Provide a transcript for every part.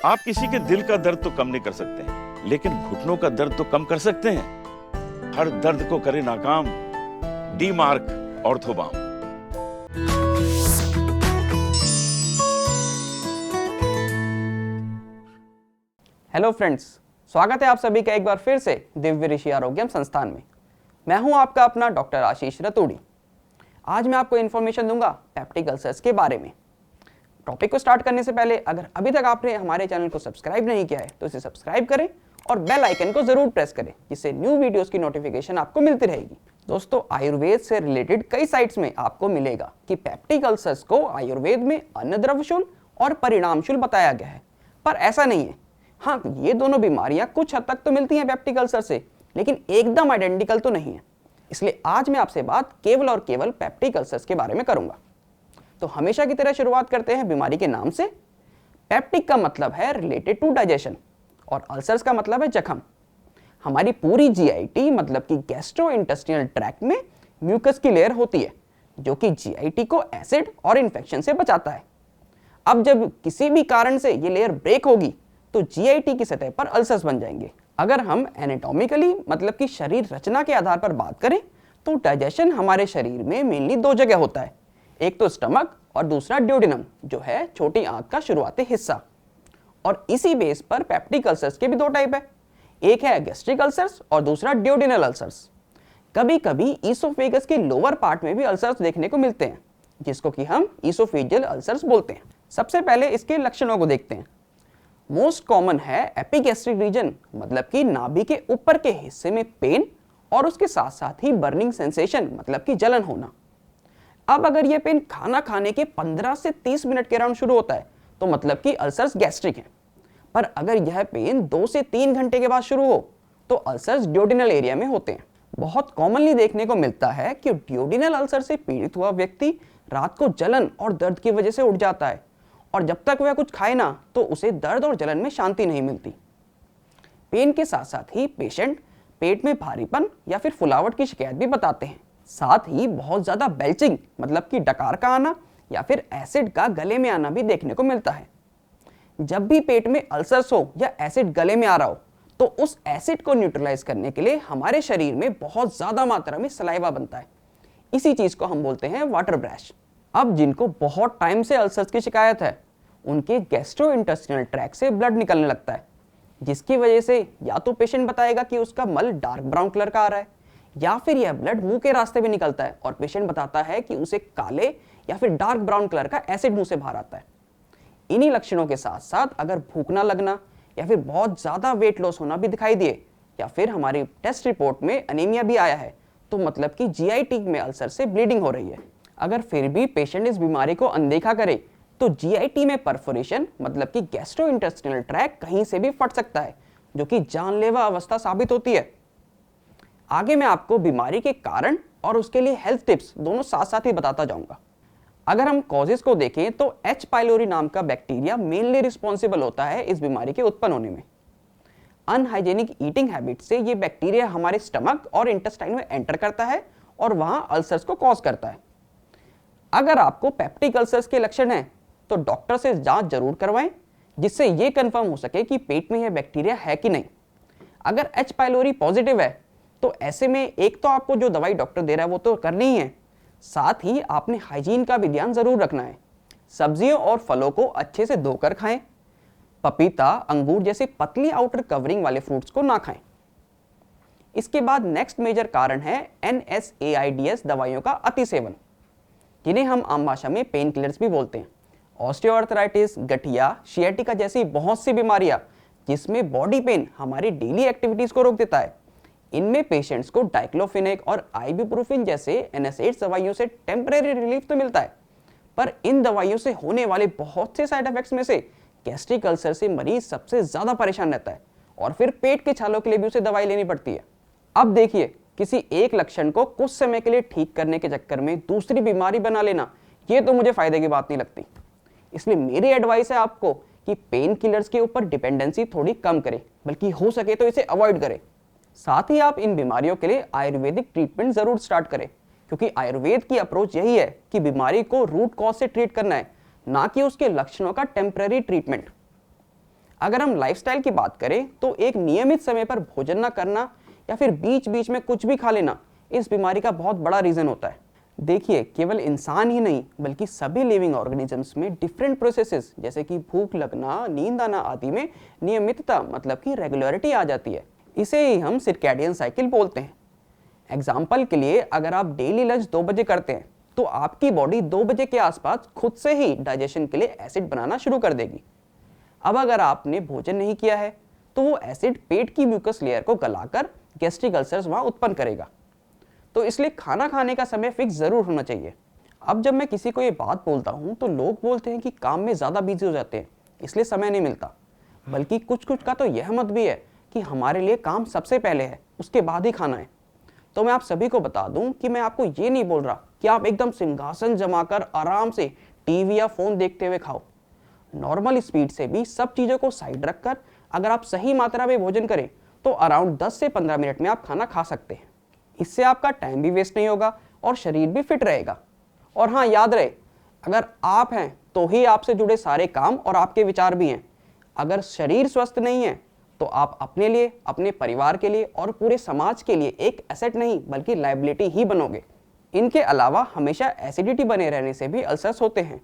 आप किसी के दिल का दर्द तो कम नहीं कर सकते हैं, लेकिन घुटनों का दर्द तो कम कर सकते हैं। हर दर्द को करे नाकाम डी मार्क ऑर्थोबाम। हेलो फ्रेंड्स, स्वागत है आप सभी का एक बार फिर से दिव्य ऋषि आरोग्यम संस्थान में। मैं हूं आपका अपना डॉक्टर आशीष रतूड़ी। आज मैं आपको इन्फॉर्मेशन दूंगा पेप्टिक अल्सर्स के बारे में। टॉपिक को स्टार्ट करने से पहले अगर अभी तक आपने हमारे चैनल को सब्सक्राइब नहीं किया है तो इसे सब्सक्राइब करें और बेल आइकन को जरूर प्रेस करें, जिससे न्यू वीडियोस की नोटिफिकेशन आपको मिलती रहेगी। दोस्तों, आयुर्वेद से रिलेटेड कई साइट्स में आपको मिलेगा कि पेप्टिक अल्सर्स को आयुर्वेद में अन्नद्रव्यशूल और परिणामशूल बताया गया है, पर ऐसा नहीं है। हाँ, ये दोनों बीमारियां कुछ हद तक तो मिलती हैं पेप्टिक अल्सर से, लेकिन एकदम आइडेंटिकल तो नहीं है। इसलिए आज मैं आपसे बात केवल और केवल पेप्टिक अल्सर्स के बारे में करूंगा। तो हमेशा की तरह शुरुआत करते हैं बीमारी के नाम से। पेप्टिक का मतलब है रिलेटेड टू डाइजेशन और अल्सर्स का मतलब है जख्म। हमारी पूरी जीआईटी मतलब कि गैस्ट्रोइंटेस्टिनल ट्रैक्ट में म्यूकस की लेयर होती है, जो कि जीआईटी को एसिड और इन्फेक्शन से बचाता है। अब जब किसी भी कारण से ये लेयर ब्रेक होगी तो जीआईटी की सतह पर अल्सर्स बन जाएंगे। अगर हम एनाटॉमिकली मतलब कि शरीर रचना के आधार पर बात करें तो डाइजेशन हमारे शरीर में मेनली दो जगह होता है, एक तो स्टमक और दूसरा ड्यूडेनम, जो है छोटी आंत का शुरुआती हिस्सा। और इसी बेस पर पेप्टिक अल्सर्स के भी दो टाइप है, एक है गैस्ट्रिक अल्सर्स और दूसरा ड्यूडेनल अल्सर्स। कभी कभी ईसोफेगस के लोअर पार्ट में भी अल्सर्स देखने को मिलते हैं, जिसको कि हम ईसोफेजियल अल्सर्स बोलते हैं। सबसे पहले इसके लक्षणों को देखते हैं। मोस्ट कॉमन है एपिगैस्ट्रिक रीजन, मतलब कि नाभि के ऊपर के हिस्से में पेन और उसके साथ साथ ही बर्निंग सेंसेशन मतलब कि जलन होना। अब अगर ये पेन खाना खाने के 15 से 30 मिनट के अराउंड शुरू होता है तो मतलब कि अल्सर्स गैस्ट्रिक हैं। पर अगर यह पेन 2 से 3 घंटे के बाद शुरू हो तो अल्सर्स ड्यूडेनल एरिया में होते हैं। बहुत कॉमनली देखने को मिलता है कि ड्यूडेनल अल्सर से पीड़ित हुआ व्यक्ति रात को जलन और दर्द की वजह से उठ जाता है, और जब तक वह कुछ खाए ना तो उसे दर्द और जलन में शांति नहीं मिलती। पेन के साथ साथ ही पेशेंट पेट में भारीपन या फिर फुलावट की शिकायत भी बताते हैं। साथ ही बहुत ज्यादा बेल्चिंग मतलब कि डकार का आना या फिर एसिड का गले में आना भी देखने को मिलता है। जब भी पेट में अल्सर्स हो या एसिड गले में आ रहा हो तो उस एसिड को न्यूट्रलाइज करने के लिए हमारे शरीर में बहुत ज्यादा मात्रा में सलाइवा बनता है। इसी चीज को हम बोलते हैं वाटर ब्रैश। अब जिनको बहुत टाइम से अल्सर्स की शिकायत है, उनके गैस्ट्रोइंटेस्टिनल ट्रैक्ट से ब्लड निकलने लगता है, जिसकी वजह से या तो पेशेंट बताएगा कि उसका मल डार्क ब्राउन कलर का आ रहा है, या फिर यह ब्लड मुंह के रास्ते में निकलता है और पेशेंट बताता है कि उसे काले या फिर डार्क ब्राउन कलर का एसिड मुंह से बाहर आता है। इन्हीं लक्षणों के साथ साथ अगर भूख ना लगना या फिर बहुत ज्यादा वेट लॉस होना भी दिखाई दिए, या फिर हमारी टेस्ट रिपोर्ट में अनीमिया भी आया है, तो मतलब कि जीआईटी में अल्सर से ब्लीडिंग हो रही है। अगर फिर भी पेशेंट इस बीमारी को अनदेखा करे तो जीआईटी में परफोरेशन मतलब कि गैस्ट्रोइंटेस्टिनल ट्रैक्ट कहीं से भी फट सकता है, जो कि जानलेवा अवस्था साबित होती है। आगे मैं आपको बीमारी के कारण और उसके लिए हेल्थ टिप्स दोनों साथ साथ ही बताता जाऊंगा। अगर हम कॉजेस को देखें तो एच पाइलोरी नाम का बैक्टीरिया मेनली रिस्पॉन्सिबल होता है इस बीमारी के उत्पन्न होने में। अनहाइजेनिक ईटिंग हैबिट से ये बैक्टीरिया हमारे स्टमक और इंटेस्टाइन में एंटर करता है और वहां अल्सर्स को कॉज करता है। अगर आपको पेप्टिक अल्सर्स के लक्षण हैं तो डॉक्टर से जांच जरूर करवाएं, जिससे यह कंफर्म हो सके कि पेट में यह बैक्टीरिया है कि नहीं। अगर एच पाइलोरी पॉजिटिव है तो ऐसे में एक तो आपको जो दवाई डॉक्टर दे रहा है वो तो करनी ही है, साथ ही आपने हाइजीन का भी ध्यान जरूर रखना है। सब्जियों और फलों को अच्छे से धोकर खाएं। पपीता, अंगूर जैसे पतली आउटर कवरिंग वाले फ्रूट्स को ना खाएं। इसके बाद नेक्स्ट मेजर कारण है NSAIDs दवाइयों का अति सेवन, जिन्हें हम आम भाषा में पेन किलर्स भी बोलते हैं। ऑस्टियोआर्थराइटिस, गठिया, शियाटिका जैसी बहुत सी बीमारियां जिसमें बॉडी पेन हमारी डेली एक्टिविटीज को रोक देता है, इनमें पेशेंट्स को डाइक्लोफिनेक और आइबुप्रोफेन जैसे NSAIDs दवाइयों से टेम्परेरी रिलीफ तो मिलता है, पर इन दवाइयों से होने वाले बहुत से साइड इफेक्ट्स में से गैस्ट्रिक अल्सर से मरीज सबसे ज्यादा परेशान रहता है और फिर पेट के छालों के लिए भी उसे दवाई लेनी पड़ती है। अब देखिए, किसी एक लक्षण को कुछ समय के लिए ठीक करने के चक्कर में दूसरी बीमारी बना लेना, ये तो मुझे फायदे की बात नहीं लगती। इसलिए मेरी एडवाइस है आपको कि पेन किलर्स के ऊपर डिपेंडेंसी थोड़ी कम करें, बल्कि हो सके तो इसे अवॉइड करें। साथ ही आप इन बीमारियों के लिए आयुर्वेदिक ट्रीटमेंट जरूर स्टार्ट करें, क्योंकि आयुर्वेद की अप्रोच यही है कि बीमारी को रूट कॉज से ट्रीट करना है, ना कि उसके लक्षणों का टेम्पररी ट्रीटमेंट। अगर हम लाइफस्टाइल की बात करें तो एक नियमित समय पर भोजन न करना या फिर बीच बीच में कुछ भी खा लेना इस बीमारी का बहुत बड़ा रीजन होता है। देखिए, केवल इंसान ही नहीं बल्कि सभी लिविंग ऑर्गेनिजम्स में डिफरेंट प्रोसेसेस जैसे कि भूख लगना, नींद आना आदि में नियमितता मतलब कि रेगुलरिटी आ जाती है। इसे ही हम सर्कैडियन साइकिल बोलते हैं। एग्जाम्पल के लिए, अगर आप डेली लंच 2 बजे करते हैं तो आपकी बॉडी 2 बजे के आसपास खुद से ही डाइजेशन के लिए एसिड बनाना शुरू कर देगी। अब अगर आपने भोजन नहीं किया है तो वो एसिड पेट की म्यूकस लेयर को गलाकर गैस्ट्रिक अल्सर्स वहाँ उत्पन्न करेगा। तो इसलिए खाना खाने का समय फिक्स जरूर होना चाहिए। अब जब मैं किसी को ये बात बोलता हूँ तो लोग बोलते हैं कि काम में ज़्यादा बिजी हो जाते हैं इसलिए समय नहीं मिलता, बल्कि कुछ कुछ का तो यह मत भी है कि हमारे लिए काम सबसे पहले है, उसके बाद ही खाना है। तो मैं आप सभी को बता दूं कि मैं आपको ये नहीं बोल रहा कि आप एकदम सिंहासन जमाकर आराम से टीवी या फोन देखते हुए खाओ। नॉर्मल स्पीड से भी सब चीज़ों को साइड रखकर अगर आप सही मात्रा में भोजन करें तो अराउंड 10 से 15 मिनट में आप खाना खा सकते हैं। इससे आपका टाइम भी वेस्ट नहीं होगा और शरीर भी फिट रहेगा। और हाँ, याद रहे, अगर आप हैं तो ही आपसे जुड़े सारे काम और आपके विचार भी हैं। अगर शरीर स्वस्थ नहीं है तो आप अपने लिए, अपने परिवार के लिए और पूरे समाज के लिए एक एसेट नहीं बल्कि लायबिलिटी ही बनोगे। इनके अलावा हमेशा एसिडिटी बने रहने से भी अल्सर्स होते हैं।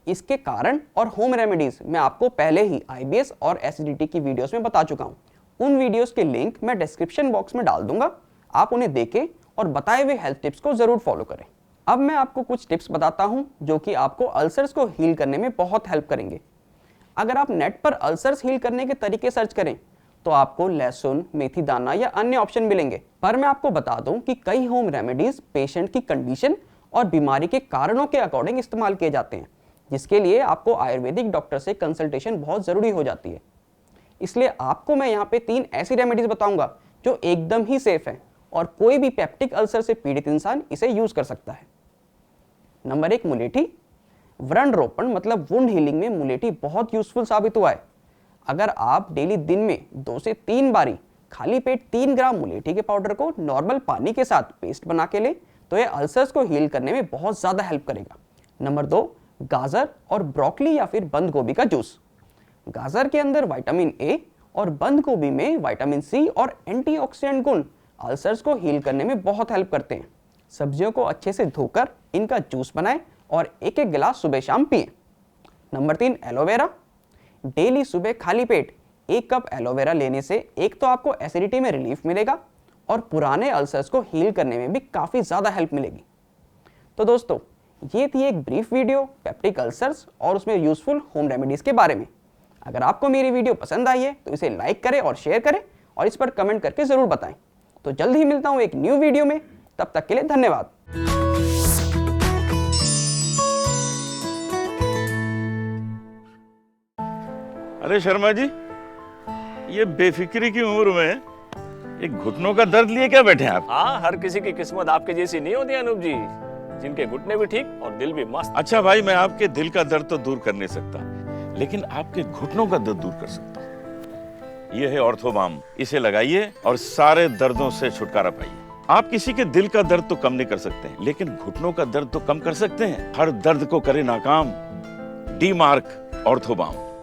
इसके कारण और होम रेमेडीज मैं आपको पहले ही IBS और एसिडिटी की वीडियोस में बता चुका हूँ। उन वीडियोस के लिंक मैं डिस्क्रिप्शन बॉक्स में डाल दूंगा, आप उन्हें देखें और बताए हुए हेल्थ टिप्स को जरूर फॉलो करें। अब मैं आपको कुछ टिप्स बताता हूं जो कि आपको अल्सर्स को हील करने में बहुत हेल्प करेंगे। अगर आप नेट पर अल्सर्स हील करने के तरीके सर्च करें तो आपको लहसुन, मेथी दाना या अन्य ऑप्शन मिलेंगे। पर मैं आपको बता दूं कि कई होम रेमेडीज पेशेंट की कंडीशन और बीमारी के कारणों के अकॉर्डिंग इस्तेमाल किए जाते हैं, जिसके लिए आपको आयुर्वेदिक डॉक्टर से कंसल्टेशन बहुत ज़रूरी हो जाती है। इसलिए आपको मैं यहाँ पे 3 ऐसी रेमेडीज बताऊंगा जो एकदम ही सेफ है और कोई भी पेप्टिक अल्सर से पीड़ित इंसान इसे यूज कर सकता है। नंबर 1, मुलेठी। व्रण रोपण मतलब वुंड हीलिंग में मुलेठी बहुत यूजफुल साबित हुआ है। अगर आप डेली दिन में 2 से 3 बारी खाली पेट 3 ग्राम मुलेठी के पाउडर को नॉर्मल पानी के साथ पेस्ट बना के ले तो ये अल्सर्स को हील करने में बहुत ज़्यादा हेल्प करेगा। नंबर 2, गाजर और ब्रोकली या फिर बंद गोभी का जूस। गाजर के अंदर विटामिन A और बंद गोभी में विटामिन C और एंटीऑक्सीडेंट गुण अल्सर्स को हील करने में बहुत हेल्प करते हैं। सब्जियों को अच्छे से धोकर इनका जूस बनाएं और एक एक गिलास सुबह शाम पिएं। Number 3, aloe vera. डेली सुबह खाली पेट 1 कप एलोवेरा लेने से एक तो आपको एसिडिटी में रिलीफ मिलेगा और पुराने अल्सर्स को हील करने में भी काफ़ी ज़्यादा हेल्प मिलेगी। तो दोस्तों, ये थी एक ब्रीफ वीडियो पेप्टिक अल्सर्स और उसमें यूजफुल होम रेमेडीज़ के बारे में। अगर आपको मेरी वीडियो पसंद आई है तो इसे लाइक करें और शेयर करें और इस पर कमेंट करके ज़रूर बताएं। तो जल्द ही मिलता हूं एक न्यू वीडियो में, तब तक के लिए धन्यवाद। अरे शर्मा जी, ये बेफिक्री की उम्र में एक घुटनों का दर्द लिए क्या बैठे हैं आप? हाँ, हर किसी की किस्मत आपके जैसी नहीं होती अनूप जी, जिनके घुटने भी ठीक और दिल भी मस्त। अच्छा भाई, मैं आपके दिल का दर्द तो दूर कर नहीं सकता, लेकिन आपके घुटनों का दर्द दूर कर सकता हूँ। ये है ऑर्थोबाम, इसे लगाइए और सारे दर्दों से छुटकारा पाइए। आप किसी के दिल का दर्द तो कम नहीं कर सकते, लेकिन घुटनों का दर्द तो कम कर सकते हैं। हर दर्द को करे नाकाम, डी मार्क ऑर्थोबाम।